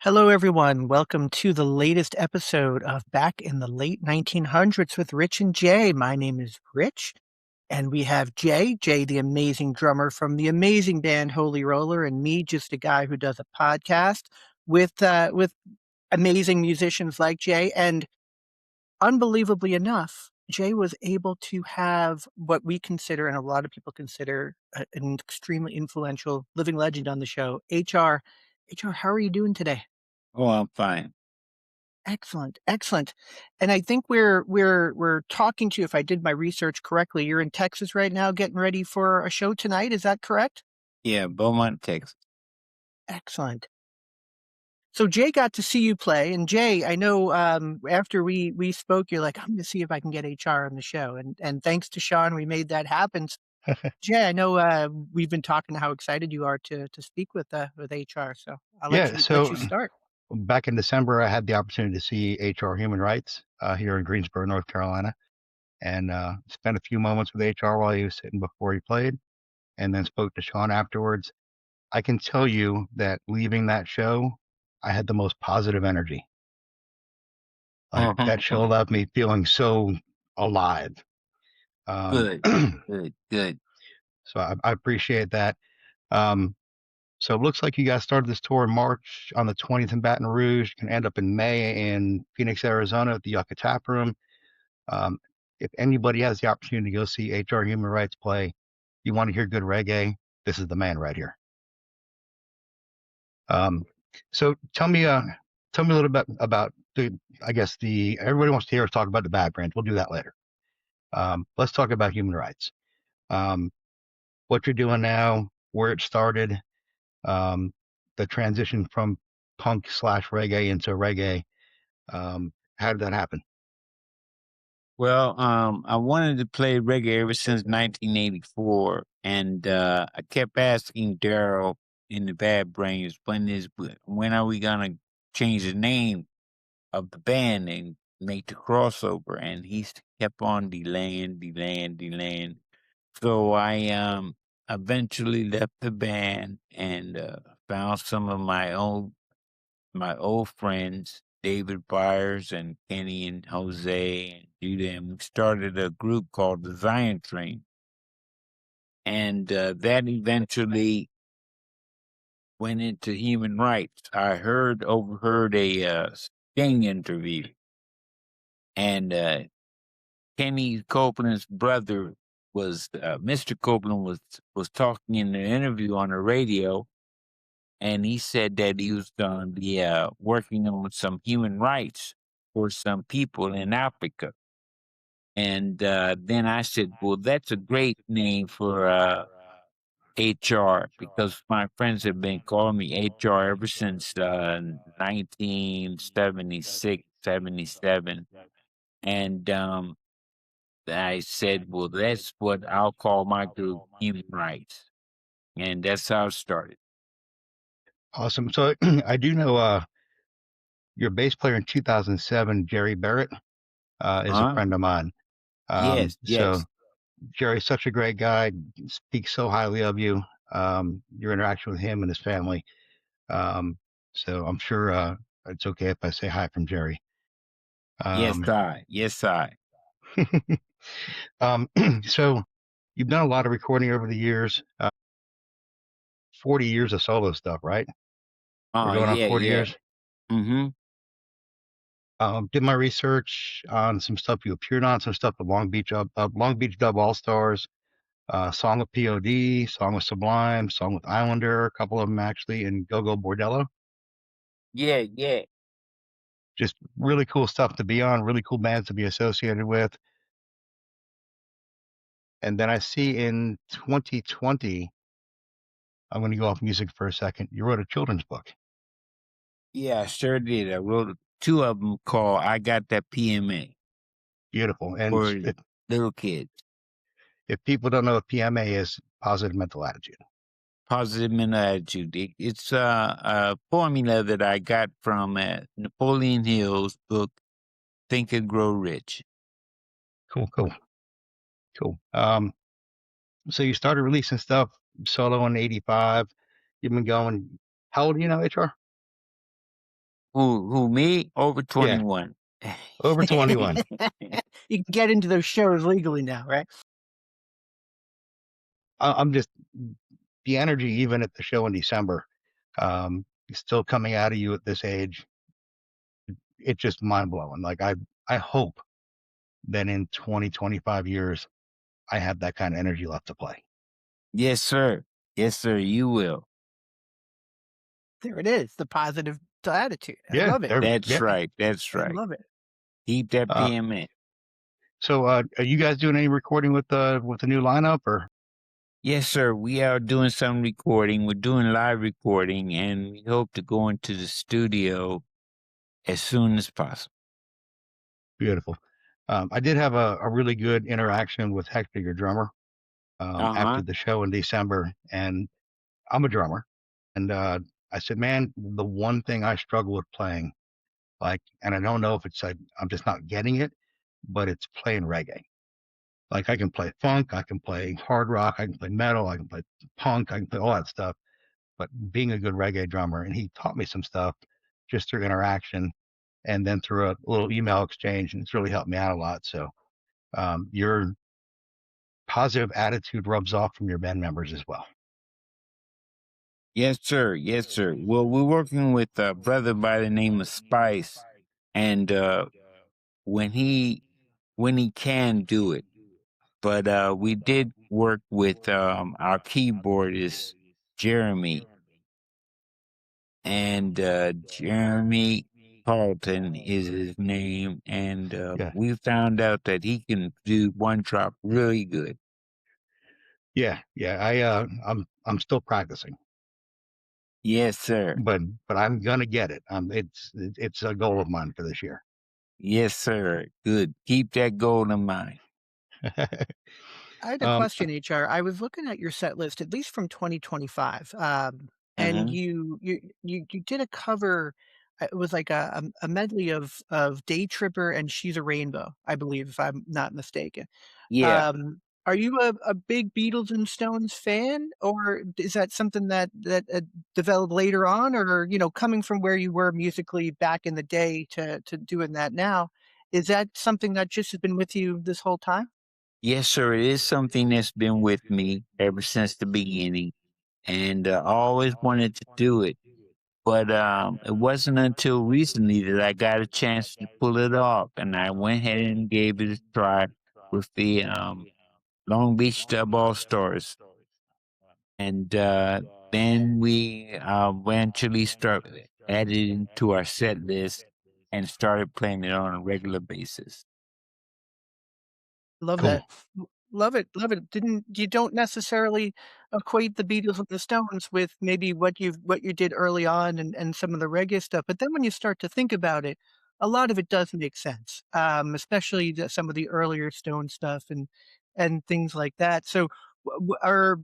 Hello, everyone. Welcome to the latest episode of Back in the Late 1900s with Rich and Jay. My name is Rich, and we have Jay, the amazing drummer from the amazing band Holy Roller, and me, just a guy who does a podcast with amazing musicians like Jay. And unbelievably enough, Jay was able to have what we consider, and a lot of people consider, an extremely influential living legend on the show, HR. HR, how are you doing today? Oh, I'm fine. Excellent, excellent. And I think we're talking to you, if I did my research correctly, you're in Texas right now getting ready for a show tonight, is that correct? Yeah, Beaumont, Texas. Excellent. So Jay got to see you play, and Jay, I know after we spoke, you're like, I'm gonna see if I can get HR on the show. And thanks to Sean, we made that happen. Jay, I know we've been talking how excited you are to speak with HR. So I'll let Yeah, you so start. back in December, I had the opportunity to see HR Human Rights here in Greensboro, North Carolina, and spent a few moments with HR while he was sitting before he played, and then spoke to Sean afterwards. I can tell you that leaving that show, I had the most positive energy. Like that show left me feeling so alive. Good, So good. I appreciate that. Um, So it looks like you guys started this tour in March on the 20th in Baton Rouge. Can end up in May in Phoenix, Arizona at the Yucca Tap Room. Um, if anybody has the opportunity to go see HR Human Rights play, you want to hear good reggae, this is the man right here. So tell me a little bit about everybody wants to hear us talk about the bad branch. We'll do that later. Let's talk about human rights. Um, what you're doing now, where it started, the transition from punk / reggae into reggae. How did that happen? Well, I wanted to play reggae ever since 1984, and I kept asking Daryl in the Bad Brains, when are we gonna change the name of the band and make the crossover? And kept on delaying. So I eventually left the band and found some of my old friends, David Byers and Kenny and Jose and Judah, and we started a group called the Zion Train. And that eventually went into human rights. I overheard a Sting interview, and Kenny Copeland's brother Mr. Copeland was talking in the interview on the radio, and he said that he was going to be working on some human rights for some people in Africa. And then I said, well, that's a great name for HR, because my friends have been calling me HR ever since 1976, 77. And I said, well, that's what I'll call my group, Human Rights. And that's how it started. Awesome. So I do know your bass player in 2007, Jerry Barrett, is a friend of mine. Yes. So Jerry's such a great guy, speaks so highly of you, your interaction with him and his family. So I'm sure it's okay if I say hi from Jerry. Yes, I. So you've done a lot of recording over the years, 40 years of solo stuff, right? We're going on 40 years. Mm-hmm. Did my research on some stuff you appeared on, some stuff with Long Beach Dub All Stars, song with POD, song with Sublime, song with Islander, a couple of them actually, and Go Go Bordello. Yeah. Just really cool stuff to be on, really cool bands to be associated with. And then I see in 2020, I'm going to go off music for a second. You wrote a children's book. Yeah, I sure did. I wrote two of them called I Got That PMA. Beautiful. And for little kids. If people don't know what PMA is, positive mental attitude. Positive mental attitude. It's a formula that I got from Napoleon Hill's book, Think and Grow Rich. Cool. So you started releasing stuff solo in '85. You've been going. How old are you now, HR? Who me? Over Yeah, 21. over 21. You can get into those shows legally now, right? I'm just the energy, even at the show in December, still coming out of you at this age. It's just mind blowing. Like I hope that in 20, 25 years, I have that kind of energy left to play. Yes, sir. Yes, sir. You will. There it is, the positive attitude. I Yeah, love it. That's yeah. right. That's I right. love it. Keep that Uh, PM in. so, are you guys doing any recording with the new lineup or? Yes, sir. We are doing some recording. We're doing live recording, and we hope to go into the studio as soon as possible. Beautiful. I did have a really good interaction with Hector, your drummer, after the show in December, and I'm a drummer, and I said, man, the one thing I struggle with playing, like, and I don't know if it's like I'm just not getting it, but it's playing reggae. Like I can play funk, I can play hard rock, I can play metal, I can play punk, I can play all that stuff. But being a good reggae drummer, and he taught me some stuff just through interaction and then through a little email exchange, and it's really helped me out a lot. So your positive attitude rubs off from your band members as well. Yes, sir. Yes, sir. Well, we're working with a brother by the name of Spice, and when he can do it. But we did work with our keyboardist Jeremy, and Jeremy Carlton is his name, and Yeah, we found out that he can do one drop really good. yeah. I'm still practicing, Yes, sir. but I'm gonna get it. It's a goal of mine for this year. Yes, sir. Good. Keep that goal in mind. I had a um, question, HR. I was looking at your set list, at least from 2025, and Uh-huh. you did a cover. It was like a medley of Day Tripper and She's a Rainbow, I believe, if I'm not mistaken. Yeah. Are you a big Beatles and Stones fan, or is that something that developed later on, or coming from where you were musically back in the day to doing that now? Is that something that just has been with you this whole time? Yes, sir. It is something that's been with me ever since the beginning, and I always wanted to do it. But it wasn't until recently that I got a chance to pull it off, and I went ahead and gave it a try with the Long Beach Dub All Stars. And then we eventually started added it into our set list and started playing it on a regular basis. Love cool. that. Love it, love it. Didn't you don't necessarily equate the Beatles and the Stones with maybe what you did early on and some of the reggae stuff, but then when you start to think about it, a lot of it does make sense, especially some of the earlier Stone stuff and things like that. So, are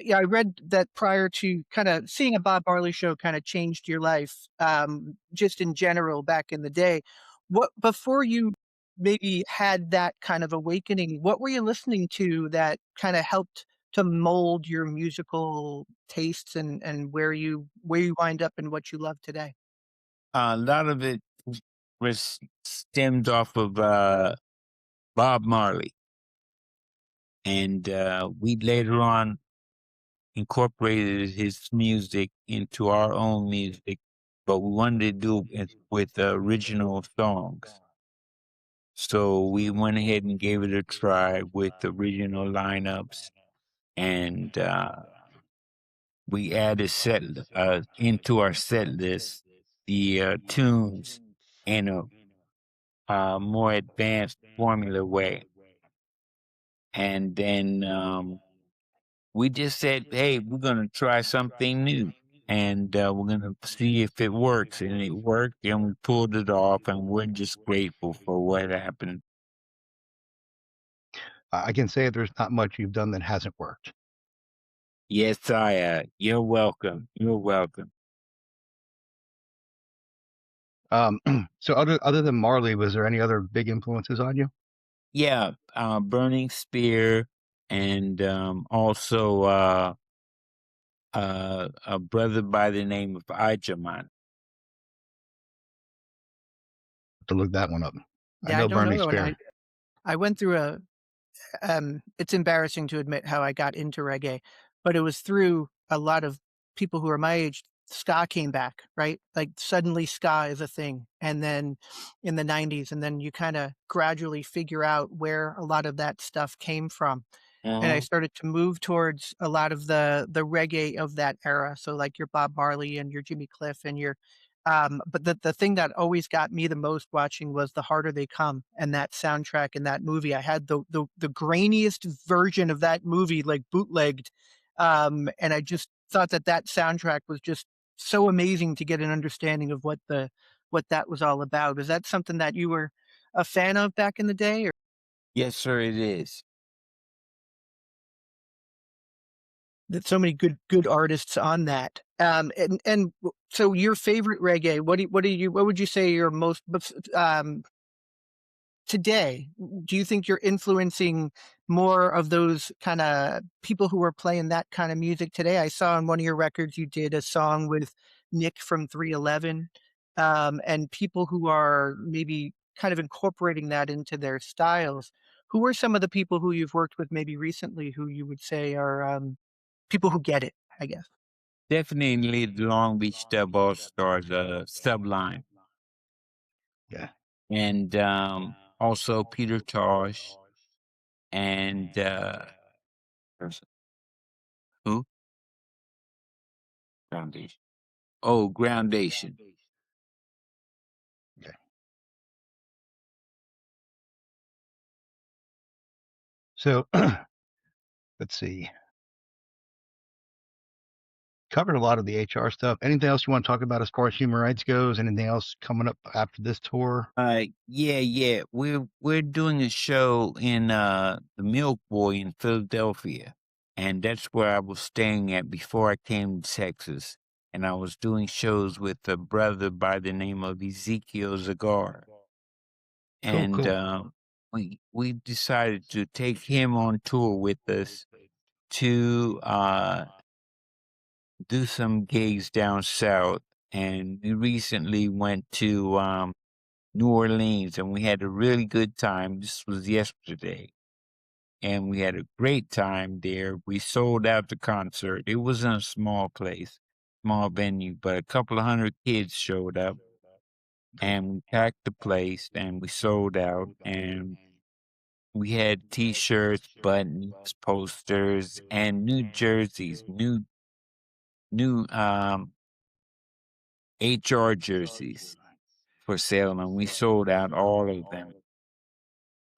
yeah, I read that prior to kinda seeing a Bob Marley show kinda changed your life, just in general back in the day. What before you maybe had that kind of awakening, what were you listening to that kinda helped to mold your musical tastes and where you wind up and what you love today? A lot of it was stemmed off of Bob Marley, and we later on incorporated his music into our own music, but we wanted to do it with original songs. So we went ahead and gave it a try with original lineups, and we added into our set list the tunes in a more advanced formula way. And then we just said, hey, we're going to try something new. And we're going to see if it works. And it worked, and we pulled it off, and we're just grateful for what happened. I can say there's not much you've done that hasn't worked. Yes, you're welcome. You're welcome. So other than Marley, was there any other big influences on you? Yeah, Burning Spear, and also a brother by the name of Ijaman. to look that one up. I Yeah, I know don't Burn know Me though, and Spare. I went through a it's embarrassing to admit how I got into reggae, but it was through a lot of people who are my age. Ska came back, right? Like suddenly ska is a thing. And then in the 90s, and then you kind of gradually figure out where a lot of that stuff came from. And I Mhm. started to move towards a lot of the reggae of that era. So like your Bob Marley and your Jimmy Cliff and your but the thing that always got me the most watching was The Harder They Come, and that soundtrack in that movie. I had the grainiest version of that movie, like, bootlegged, and I just thought that that soundtrack was just so amazing to get an understanding of what that was all about. Is that something that you were a fan of back in the day, or Yes, sir, it is. that so many good artists on that? So your favorite reggae, what would you say your most today, do you think you're influencing more of those kind of people who are playing that kind of music today? I saw on one of your records you did a song with Nick from 311, and people who are maybe kind of incorporating that into their styles. Who are some of the people who you've worked with maybe recently who you would say are people who get it, I guess? Definitely the Long Beach Dub All Stars, Sublime, Yeah, and also Peter Tosh, and there's- who? Groundation. Oh, Groundation. yeah. So let's see. Covered a lot of the HR stuff. Anything else you want to talk about as far as human rights goes? Anything else coming up after this tour? Yeah. We're doing a show in the Milk Boy in Philadelphia, and that's where I was staying at before I came to Texas. And I was doing shows with a brother by the name of Ezekiel Zagar, Cool, and cool. we decided to take him on tour with us to do some gigs down south. And we recently went to New Orleans, and we had a really good time. This was yesterday, and we had a great time there. We sold out the concert. It was in a small place, small venue, but a couple of hundred kids showed up, and we packed the place, and we sold out. And we had T-shirts, buttons, posters, and new jerseys, new HR jerseys for sale, and we sold out all of them.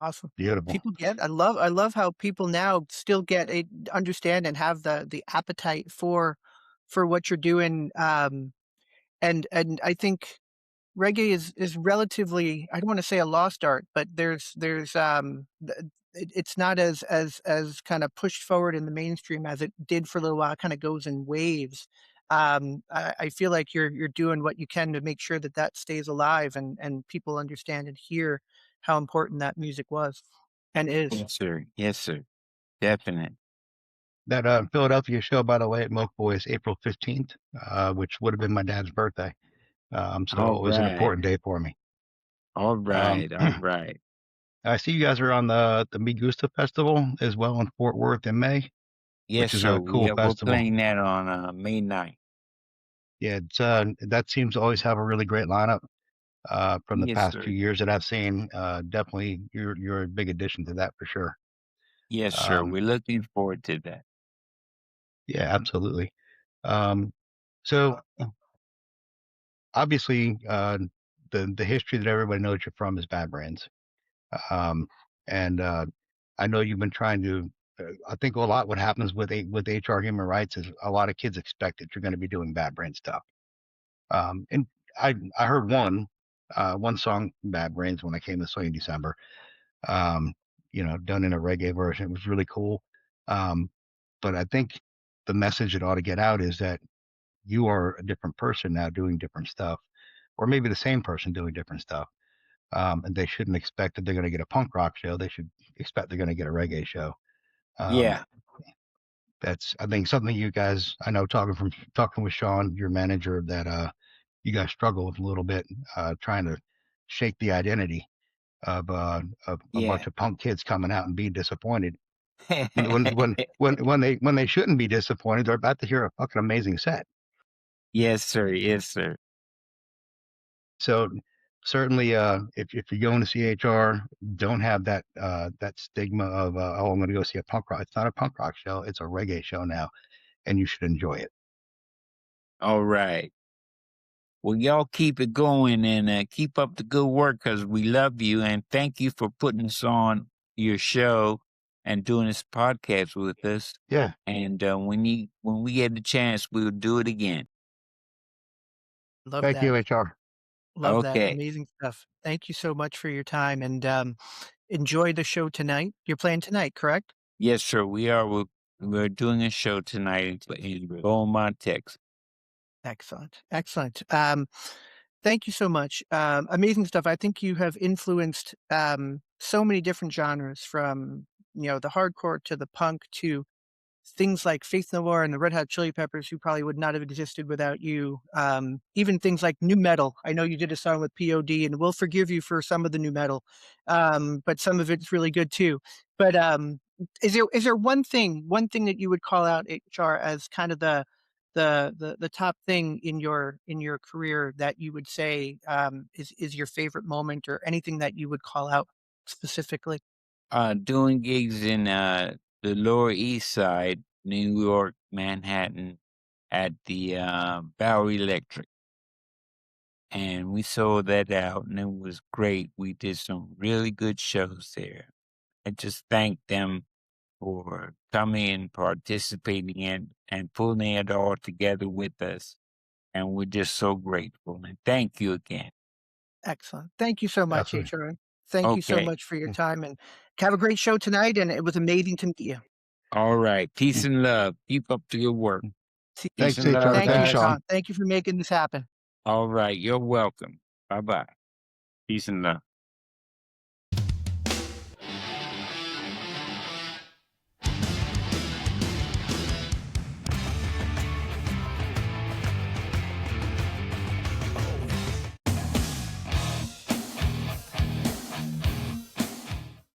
Awesome. Beautiful. People get I love how people now still get a understand and have the appetite for what you're doing, and I think reggae is relatively, I don't wanna say a lost art, but there's, it's not as kinda pushed forward in the mainstream as it did for a little while. It kinda goes in waves. I feel like you're doing what you can to make sure that that stays alive and people understand and hear how important that music was and is. Yes, sir. Yes, sir. Definite. That Philadelphia show, by the way, at Milk Boy is April 15th, which would have been my dad's birthday. So All it was an right. important day for me. All Um, right. All right. I see you guys are on the Me Gusta Festival as well in Fort Worth in May, Yes, which is sir. a cool We're festival. playing that on May 9th. Yeah, it's that seems to always have a really great lineup. From the Yes, past few sir. years that I've seen, definitely you're a big addition to that for sure. Yes, sir. Um, We're looking forward to that. yeah, absolutely. Um, so obviously, the history that everybody knows you're from is Bad Brains. Um, and I know you've been trying to. I think a lot what happens with HR human rights is a lot of kids expect that you're going to be doing Bad Brain stuff. And I heard one song from Bad Brains when I came to see you in December. Um, done in a reggae version. It was really cool. Um, but I think the message it ought to get out is that you are a different person now doing different stuff, or maybe the same person doing different stuff. And they shouldn't expect that they're going to get a punk rock show. They should expect they're going to get a reggae show. Um, Yeah. that's I think something you guys I know talking with Sean, your manager, that you guys struggle with a little bit, trying to shake the identity of a Yeah. bunch of punk kids coming out and being disappointed. When they shouldn't be disappointed, they're about to hear a fucking amazing set. Yes, sir. Yes, sir. So certainly, if you're going to see HR, don't have that that stigma of oh, I'm going to go see a punk rock. It's not a punk rock show; it's a reggae show now, and you should enjoy it. All right. Well, y'all keep it going and keep up the good work because we love you and thank you for putting us on your show and doing this podcast with us. Yeah. And when we get the chance, we'll do it again. Love Thank that. you, HR. Love that. Okay. Amazing stuff. Thank you so much for your time and enjoy the show tonight. You're playing tonight, correct? Yes, sir. We are. We're doing a show tonight in Beaumont, Texas. Excellent. Excellent. Thank you so much. Amazing stuff. I think you have influenced so many different genres from, the hardcore to the punk to things like Faith No More and the Red Hot Chili Peppers, who probably would not have existed without you. Even things like new metal. I know you did a song with POD, and we'll forgive you for some of the new metal, but some of it's really good too. But is there one thing that you would call out HR as kind of the top thing in your career that you would say is your favorite moment, or anything that you would call out specifically? Doing gigs in the Lower East Side, New York, Manhattan, at the Bowery Electric. And we sold that out and it was great. We did some really good shows there. I just thank them for coming and participating in and pulling it all together with us. And we're just so grateful. And thank you again. Excellent. Thank you so much, Absolutely. HRN. Thank you so Okay. much for your time, and have a great show tonight, and it was amazing to meet you. All right. Peace and love. Keep up the good work. See Peace Thanks, and HR. love, Thank you, Thanks, guys. Sean. Sean. Thank you for making this happen. All right. You're welcome. Bye bye. Peace and love.